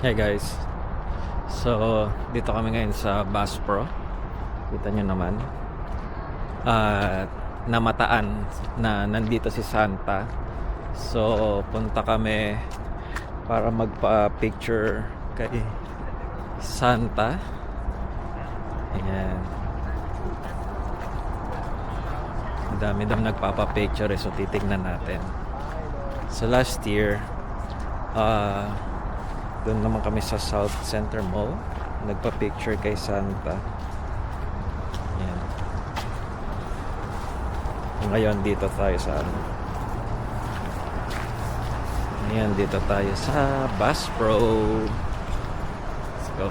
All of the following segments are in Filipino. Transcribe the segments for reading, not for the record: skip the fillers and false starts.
Hey guys, so dito kami ngayon sa Bass Pro. Kita nyo naman at namataan na nandito si Santa. So punta kami para magpa-picture kay Santa. Ayan, dami nagpapa-picture so titignan natin. So last year doon naman kami sa South Center Mall, nagpa-picture kay Santa. Yan. Ngayon dito tayo sa Ngayon dito tayo sa Bass Pro. Let's go.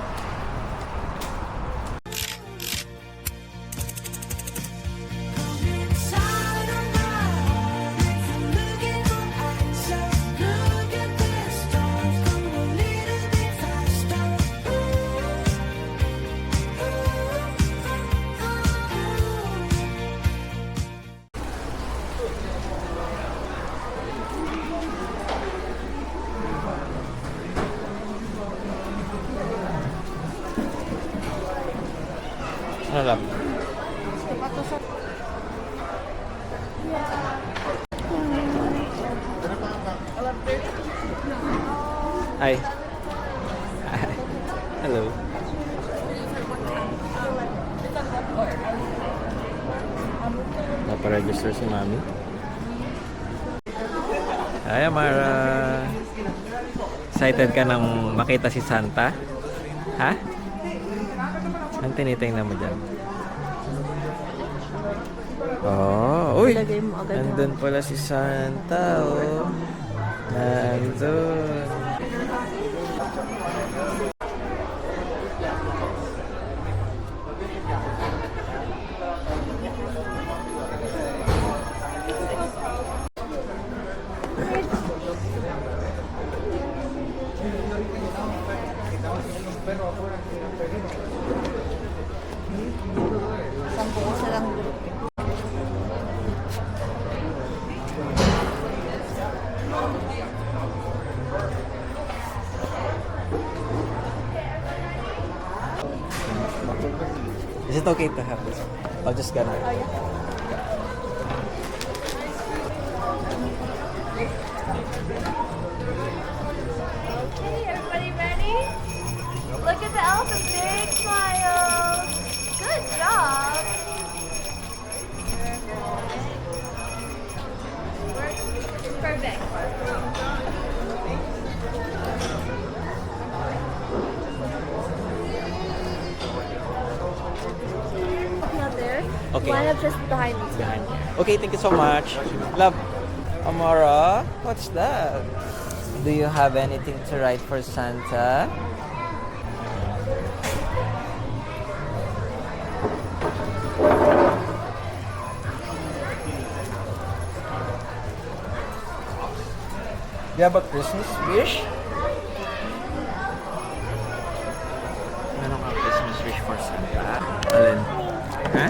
Ano lang? Hi. Hello. Napa-register si Mami. Hi, Amara. Excited ka nang makita si Santa? Ha? Ang tinitingnan mo dyan? Oh, uy! Nandun pala si Santa, oh. Nandun. Isa lang. Is it okay to have this? I'll just get it. Okay, everybody ready? Look at the elephant, big smile. Good job. Perfect. Not there. Okay. Line up just behind me. Behind. Okay, thank you so much. Love. Amara, what's that? Do you have anything to write for Santa? Do you have a Christmas wish? Ano ka Christmas wish for Santa? Alin? Ha?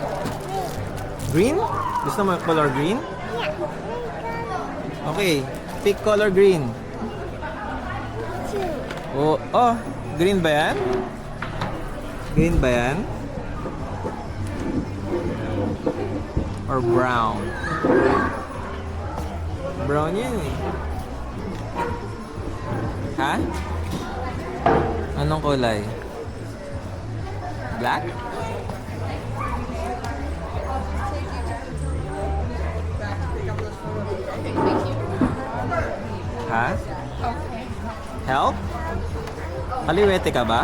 Green? Gusto mo color green? Okay, pick color green. Oh, green ba yan? Green ba yan? Or brown? Brown yan eh. Ha? Anong kulay? Black? Ha? Help? Kaliwete ka ba?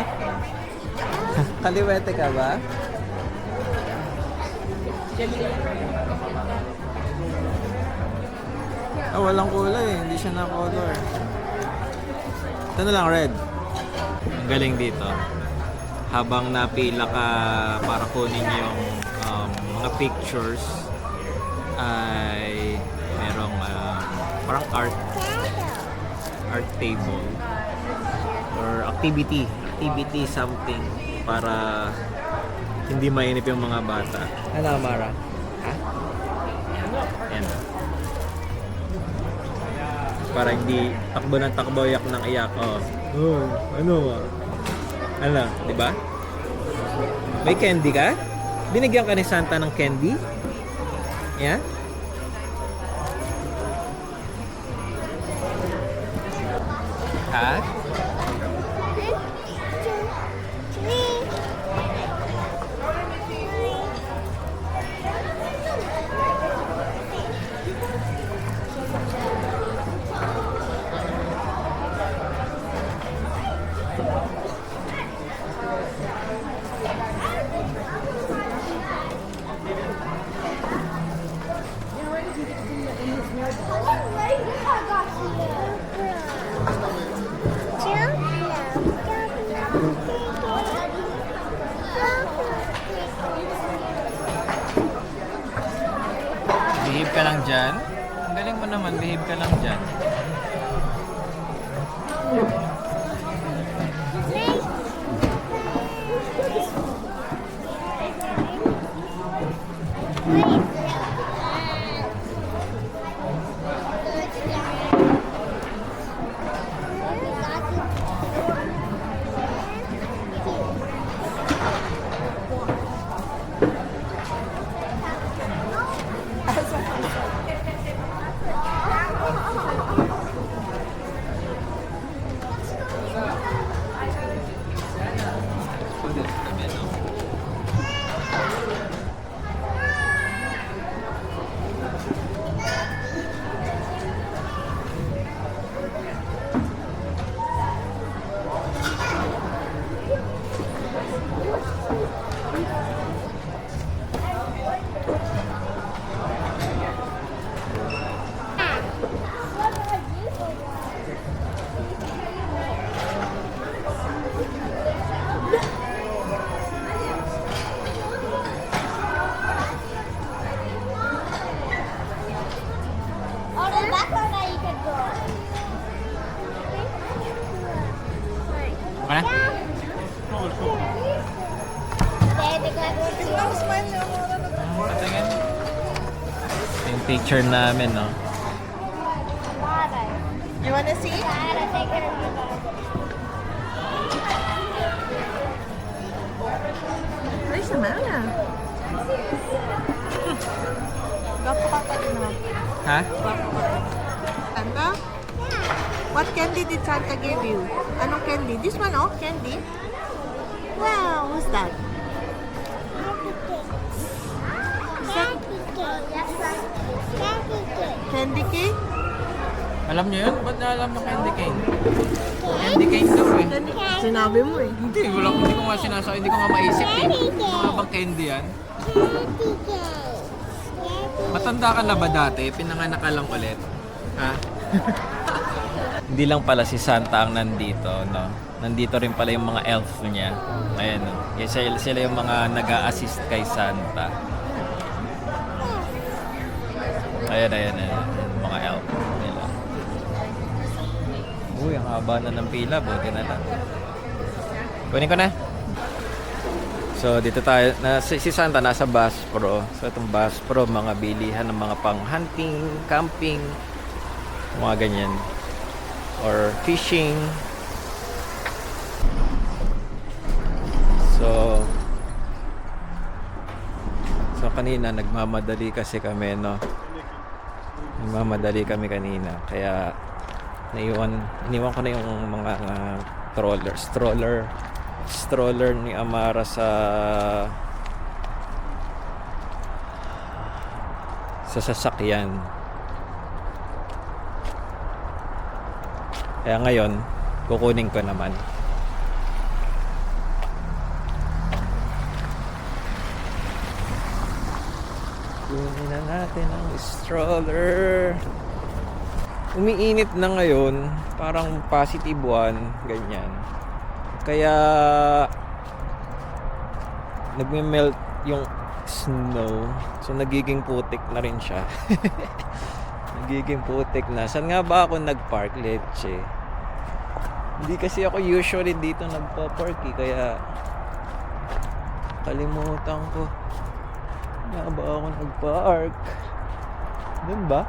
Kaliwete ka ba? Walang kulay. Hindi siya na-color. Ito na lang, red. Ang galing dito. Habang napila ka para kunin yung mga pictures, ay merong parang art table or activity something para hindi mainip yung mga bata. Ano, Mara? Ha? Yan. Para hindi takbo ng takbo, yak ng iyak. Oh. Oh, ano ah? Ano, di ba? May candy ka? Binigyan ka ni Santa ng candy? Yeah? Ha? Behave ka lang dyan. Ang galing mo naman, behave ka lang dyan. Oh, no, that's where now you can go. Okay na? Patingin. Ito yung picture namin, no? You wanna see? Ay, sama na. Gwapo ka pa din ako. Ha? Santa? What candy did Santa give you? Anong candy? This one, oh, candy? Wow, what's that? Candy cake? Alam niyo yun? Ba't alam mo candy cane? Candy cane daw eh. Sinabi mo eh. Hindi ko nga sinasabi, hindi ko nga maisip eh. Mga bang candy yan? Matanda ka na ba dati? Pinanganak ka lang ulit? Ha? Hindi lang pala si Santa ang nandito, no? Nandito rin pala yung mga elf niya. Ayan, no? Sila yung mga nag-a-assist kay Santa. Ayan. Yung mga elf nila. Uy, ang haba na ng pila. Buti na lang. Kunin ko na. So, dito tayo. Si Santa nasa Bass Pro. So, itong Bass Pro, mga bilihan ng mga pang-hunting, camping, mga ganyan. Or fishing. So, kanina, nagmamadali kasi kami, no? Nagmamadali kami kanina. Kaya, iniwan ko na yung mga stroller ni Amara sa sasakyan. Kaya ngayon, kukunin ko naman. Kunin na natin ang stroller. Umiinit na ngayon, parang positive 1, ganyan. Kaya nagme-melt yung snow. So nagiging putik na rin siya. Nagiging putik na. Saan nga ba ako nagpark, Leche? Hindi kasi ako usually dito nagpa-park eh, kaya kalimutan ko. Saan ba ako nagpark? Doon ba?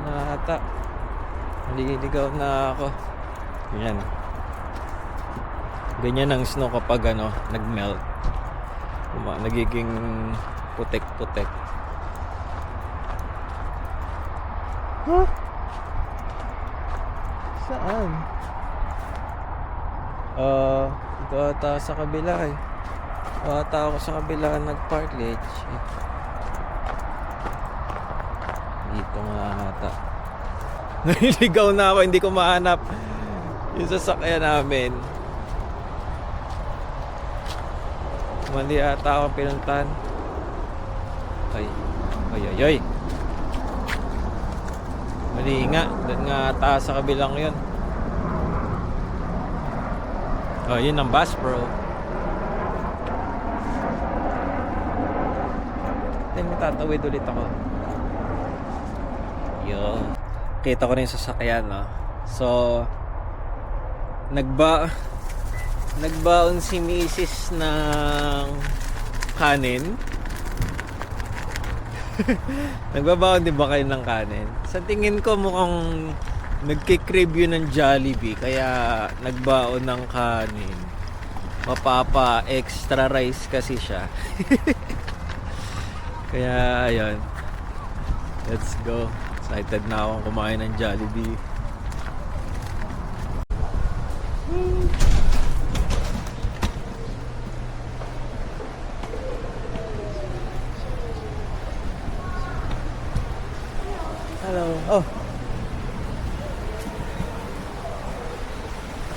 Nata. Naliligaw na ako. Yan. Ganyan ang snow kapag ano, nag-melt. Nagiging putek-putek. Huh? Saan? Ito ata sa kabila eh. Ata ako sa kabila nag-park late. Dito nga ata. Naliligaw na ako, hindi ko mahanap yung sasakyan namin. Mali ata akong pinuntahan. Ay. Mali nga. Doon nga ata sa kabilang yun. Oh, yun ang Bass Pro. May tatawid ulit ako. Yo. Kita ko na yung sasakyan, no? So, nagbaon si Mrs. ng kanin. Nagbabaon din ba kayo ng kanin? Sa tingin ko mukhang nagkikrave yun ng Jollibee, kaya nagbaon ng kanin. Mapapa extra rice kasi siya. Kaya ayun, let's go. Excited na akong kumain ng Jollibee. Hello. Oh.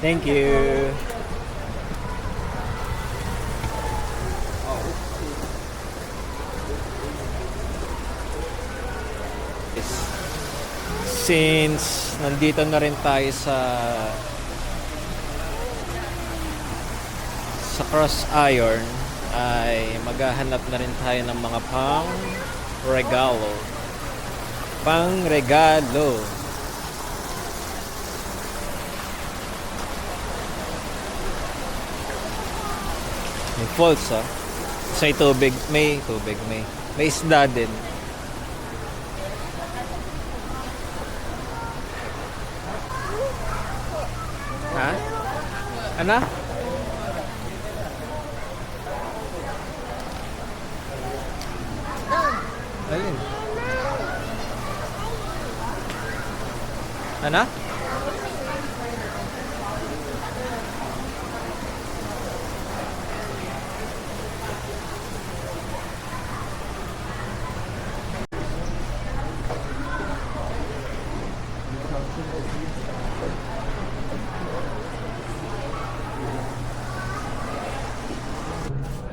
Thank you. Since nandito na rin tayo sa Cross Iron, ay maghahanap na rin tayo ng mga pang-regalo. May falls, ah. May tubig, may isda din. Ha? Ano? Alin? Ano?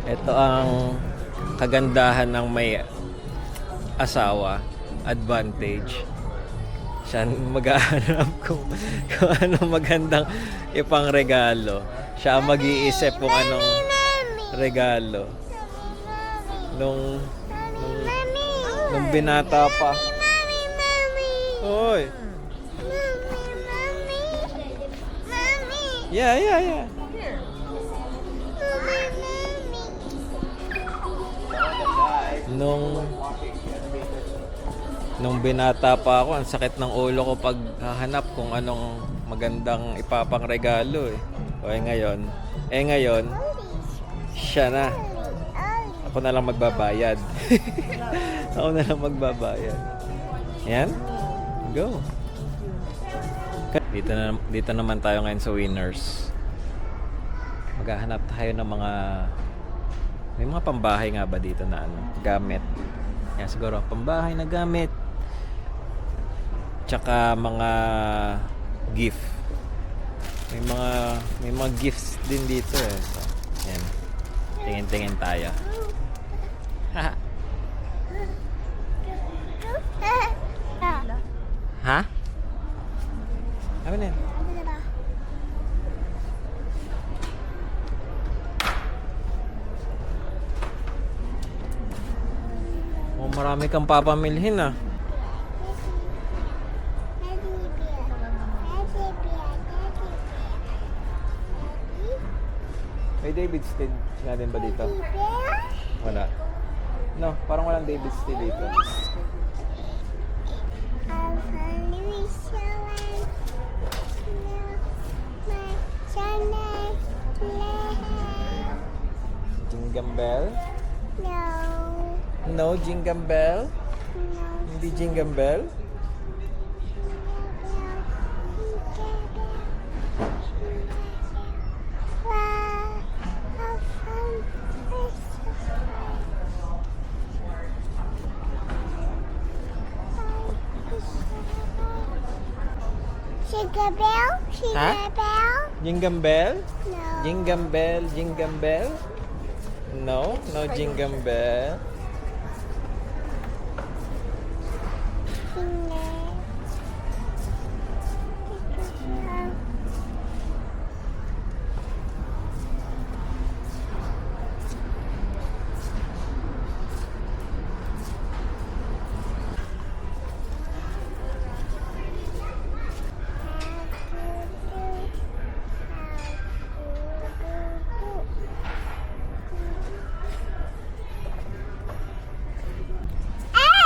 Ito ang kagandahan ng may asawa, advantage. Siya mag-aanap kung anong magandang ipang regalo. Siya ang mag-iisip kung anong regalo. Nung binata pa. Hoy. Yeah. Nung binata pa ako, ang sakit ng ulo ko pag hahanap kung anong magandang ipapang regalo eh. O ngayon, siya na. Ako na lang magbabayad. Yan. Go. Dito naman tayo ngayon sa Winners. Maghahanap tayo ng may mga pambahay nga ba dito na gamit. Yan siguro pambahay na gamit. Tsaka mga gift. May mga gifts din dito eh. So, yan. Tingin-tingin tayo. Ha? Ano na yan? Oh, marami kang papamilhin ah. May David Steele nga din ba dito? Wala. No, parang walang David Steele dito. No, Jingle Bell? Hindi Jingle Bell? Jingle bell? Jingle bell? Jingle Bell? No. Jingle Bell, Jingle Bell? No, no Jingle Bell.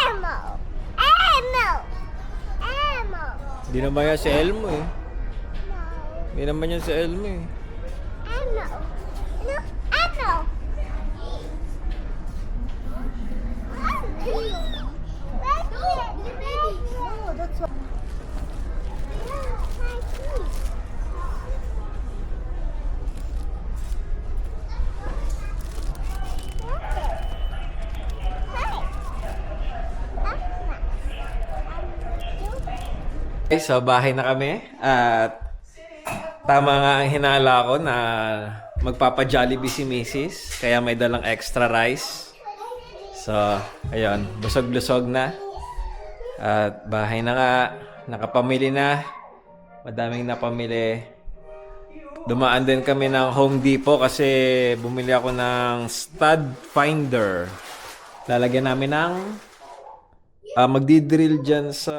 Elmo! Elmo! Elmo! Hindi naman yan si Elmo eh. No. Hindi naman yan si Elmo eh. Elmo! No, Elmo! No, that's what. Okay, so bahay na kami at tama nga ang hinala ko na magpapa-Jollibee si Mrs. Kaya may dalang extra rice. So, ayun, busog-lusog na. At bahay na nga, nakapamili na. Madaming napamili. Dumaan din kami ng Home Depot kasi bumili ako ng stud finder. Lalagyan namin ng magdi-drill dyan sa